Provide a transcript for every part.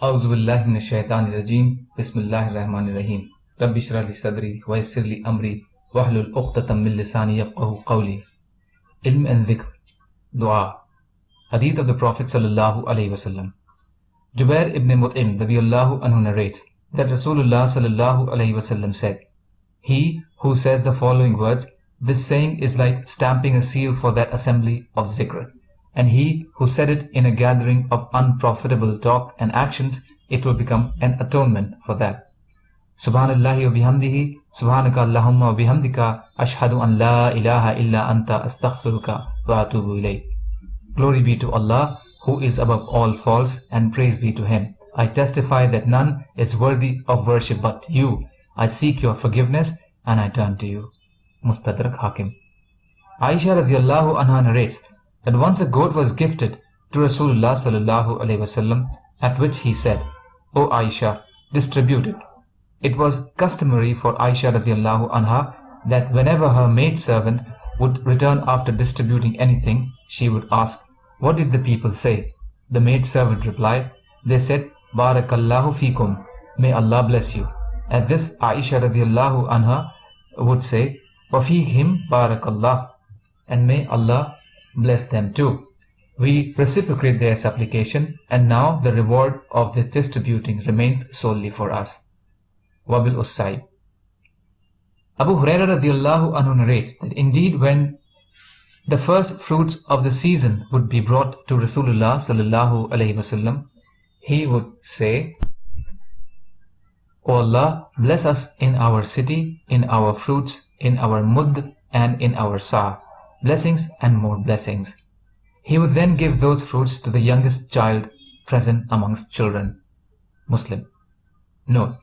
Auzubillahi minash-shaytanir-rajim. Bismillahir-rahmanir-rahim. Rabbi shrah li sadri wa yassir li amri wahlul 'uqdatam min lisani yafqahu qawli. Ilm and dhikr. Dua. Hadith of the Prophet sallallahu alaihi wasallam. Jubair ibn Mut'im radiyallahu anhu narrates that Rasulullah sallallahu alaihi wasallam said, "He who says the following words, this saying is like stamping a seal for that assembly of zikr. And he who said it in a gathering of unprofitable talk and actions, it will become an atonement for that. Subhanallahi wa bihamdihi, subhanaka Allahumma wa bihamdika, ashhadu an la ilaha illa anta astaghfiruka wa atubu ilayk." Glory be to Allah, who is above all faults, and praise be to Him. I testify that none is worthy of worship but you. I seek your forgiveness and I turn to you. Mustadrak Hakim. Aisha radiyallahu anha narrates that once a goat was gifted to Rasulullah sallallahu alaihi wasallam, at which he said, "O Aisha, distribute it." It was customary for Aisha radiyallahu anha that whenever her maidservant would return after distributing anything, she would ask, "What did the people say?" The maidservant replied, "They said, Barakallahu fikum, may Allah bless you." At this, Aisha radiyallahu anha would say, "Wa fihim barakallah, and may Allah bless them too." We reciprocate their supplication, and now the reward of this distributing remains solely for us. Wabil Usaib. Abu Hurairah radiyallahu anhu narrates that indeed when the first fruits of the season would be brought to Rasulullah sallallahu alaihi wasallam, he would say, "O Allah, bless us in our city, in our fruits, in our mudd, and in our sa', blessings and more blessings." He would then give those fruits to the youngest child present amongst children. Muslim. Note,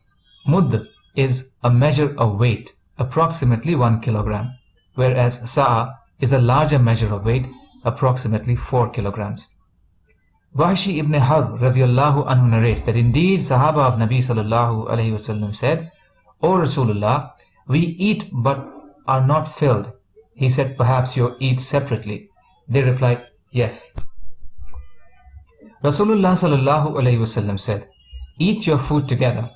mudd is a measure of weight, approximately 1 kilogram, whereas sa' is a larger measure of weight, approximately 4 kilograms. Wahshi ibn Harb radiyallahu anhu narrates that indeed Sahaba of Nabi sallallahu alayhi wasallam said, "O Rasulullah, we eat but are not filled." He said, "Perhaps you eat separately." They replied, "Yes." Rasulullah sallallahu alayhi wasallam said, "Eat your food together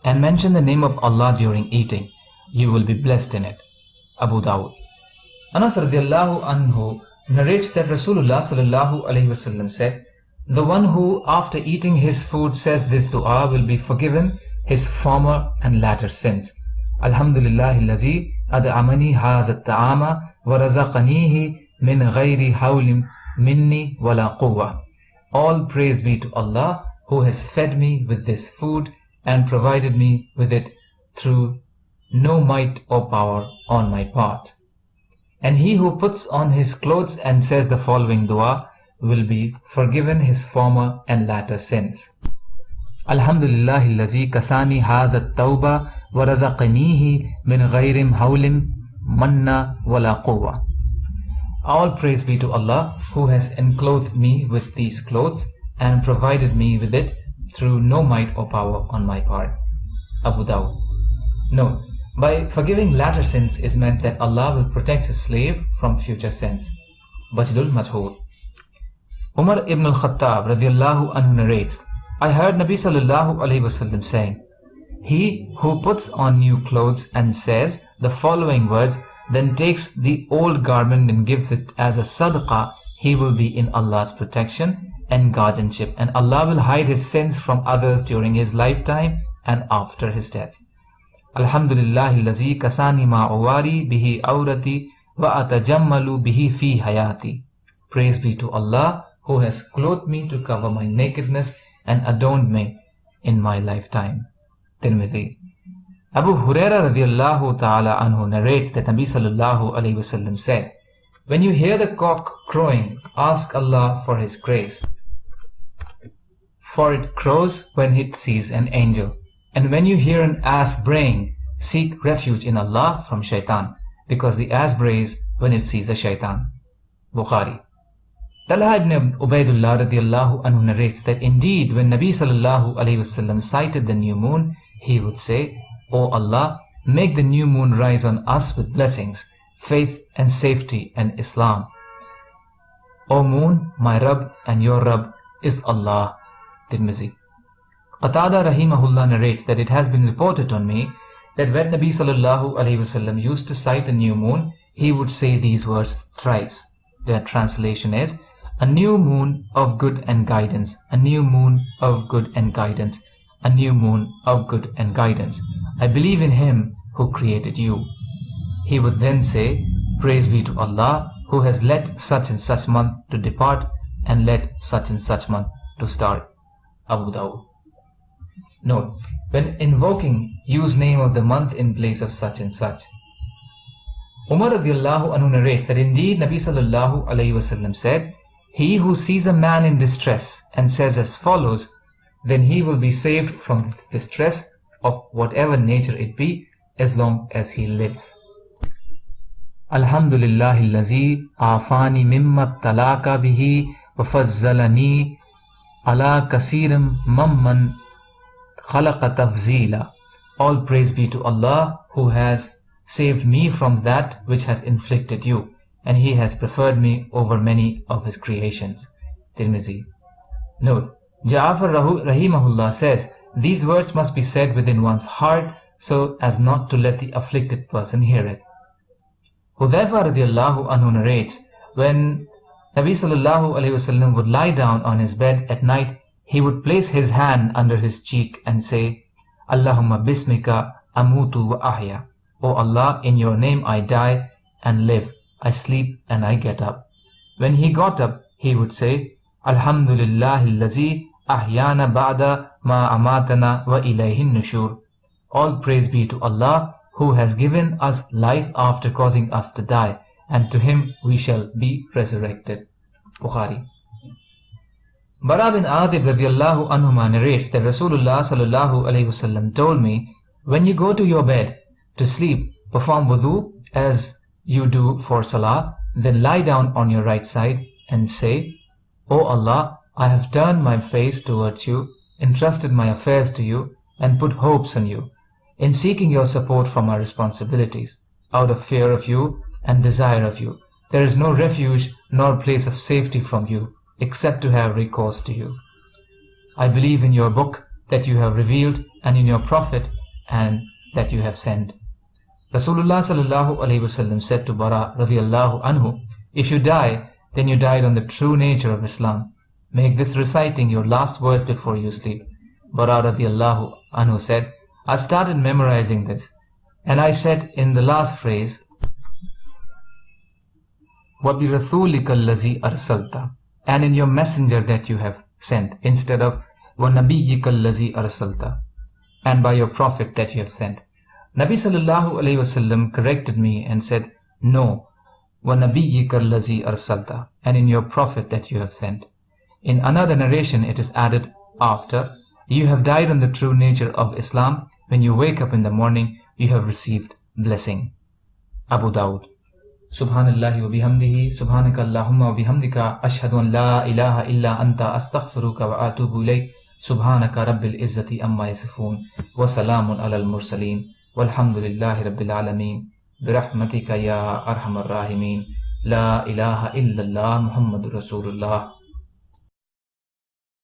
and mention the name of Allah during eating. You will be blessed in it." Abu Dawud. Anas radiyallahu anhu narrates that Rasulullah sallallahu alayhi wasallam said, "The one who after eating his food says this dua will be forgiven his former and latter sins. Alhamdulillahi allazi ad'amani haza at-ta'ama wa razaqanihi min ghayri hawlim minni wala quwwa." All praise be to Allah who has fed me with this food and provided me with it through no might or power on my part. And he who puts on his clothes and says the following dua will be forgiven his former and latter sins. Alhamdulillahi allazi kasani haza at-tawba wa razaqanihi min ghayrim hawlim manna wala quwwa. All praise be to Allah who has enclothed me with these clothes and provided me with it through no might or power on my part. Abu Dawud. Note, by forgiving latter sins is meant that Allah will protect His slave from future sins. Bajdul Majhul. Umar ibn al-Khattab radiyallahu anhu narrates, "I heard Nabi sallallahu alayhi wasallam saying, he who puts on new clothes and says the following words, then takes the old garment and gives it as a sadaqah, he will be in Allah's protection and guardianship, and Allah will hide his sins from others during his lifetime and after his death. Alhamdulillahi allazi kasani ma'awari bihi awrati wa atajammalu bihi fi hayati." Praise be to Allah who has clothed me to cover my nakedness and adorned me in my lifetime. Tirmidhi. Abu Hurairah radiyallahu ta'ala anhu narrates that Nabi sallallahu alayhi wasallam said, "When you hear the cock crowing, ask Allah for His grace, for it crows when it sees an angel. And when you hear an ass braying, seek refuge in Allah from shaitan, because the ass brays when it sees a shaitan." Bukhari. Talha ibn Ubaidullah radiyallahu anhu narrates that indeed when Nabi sallallahu alayhi wasallam sighted the new moon, he would say, "O Allah, make the new moon rise on us with blessings, faith and safety and Islam. O moon, my Rabb and your Rabb is Allah." Tirmizi. Qatada rahimahullah narrates that it has been reported on me that when Nabi sallallahu alaihi wasallam used to sight a new moon, he would say these words thrice. Their translation is, a new moon of good and guidance, a new moon of good and guidance, a new moon of good and guidance. I believe in him who created you. He would then say, praise be to Allah who has let such and such month to depart and let such and such month to start. Abu Dawud. Note, when invoking, use name of the month in place of such and such. Umar radiallahu anhu narrates that indeed Nabi sallallahu alayhi wasallam said, he who sees a man in distress and says as follows, then he will be saved from distress of whatever nature it be as long as he lives. Alhamdulillahi allazi afani mimma talaka bihi wa fazzalani ala kasirim mamman khalaqa tafzila. All praise be to Allah who has saved me from that which has inflicted you, and he has preferred me over many of his creations. Tirmizi. Note, Ja'afar rahimahullah says, these words must be said within one's heart so as not to let the afflicted person hear it. Hudhaifa radiallahu anhu narrates, when Nabi sallallahu alayhi wasallam would lie down on his bed at night, he would place his hand under his cheek and say, Allahumma bismika amutu wa ahya. O Allah, in your name I die and live, I sleep and I get up. When he got up, he would say, Alhamdulillahi allazi ahyana ba'da ma amatana wa ilayhin nushur. All praise be to Allah who has given us life after causing us to die, and to him we shall be resurrected. Bukhari. Bara bin Adib radiallahu anhuma narrates that Rasulullah sallallahu alayhi wasallam told me, when you go to your bed to sleep, perform wudu as you do for salah, then lie down on your right side and say, O Allah, I have turned my face towards you, entrusted my affairs to you, and put hopes on you, in seeking your support from my responsibilities, out of fear of you and desire of you. There is no refuge nor place of safety from you, except to have recourse to you. I believe in your book that you have revealed, and in your prophet and that you have sent. Rasulullah sallallahu alayhi wasallam said to Bara radiallahu anhu, if you die, then you died on the true nature of Islam. Make this reciting your last words before you sleep. Bara radiallahu anhu said, I started memorizing this, and I said in the last phrase, وَبِرَثُولِكَ الَّذِي أَرْسَلْتَ, and in your messenger that you have sent, instead of وَنَبِيِّكَ الَّذِي أَرْسَلْتَ, and by your prophet that you have sent. Nabi sallallahu alayhi wasallam corrected me and said, no, وَنَبِيِّكَ الَّذِي أَرْسَلْتَ, and in your prophet that you have sent. In another narration it is added after, you have died on the true nature of Islam. When you wake up in the morning, you have received blessing. Abu Dawud. Subhanallahi wa bihamdihi, subhanaka Allahumma wa bihamdika, ashhadu an la ilaha illa anta, astaghfiruka wa atubu ilayk, subhanaka rabbil izzati amma yasifun, wa salamun alal mursaleen, walhamdulillahi rabbil alameen, birahmatika ya arhamar rahimin, la ilaha illallah Muhammadur Rasulullah.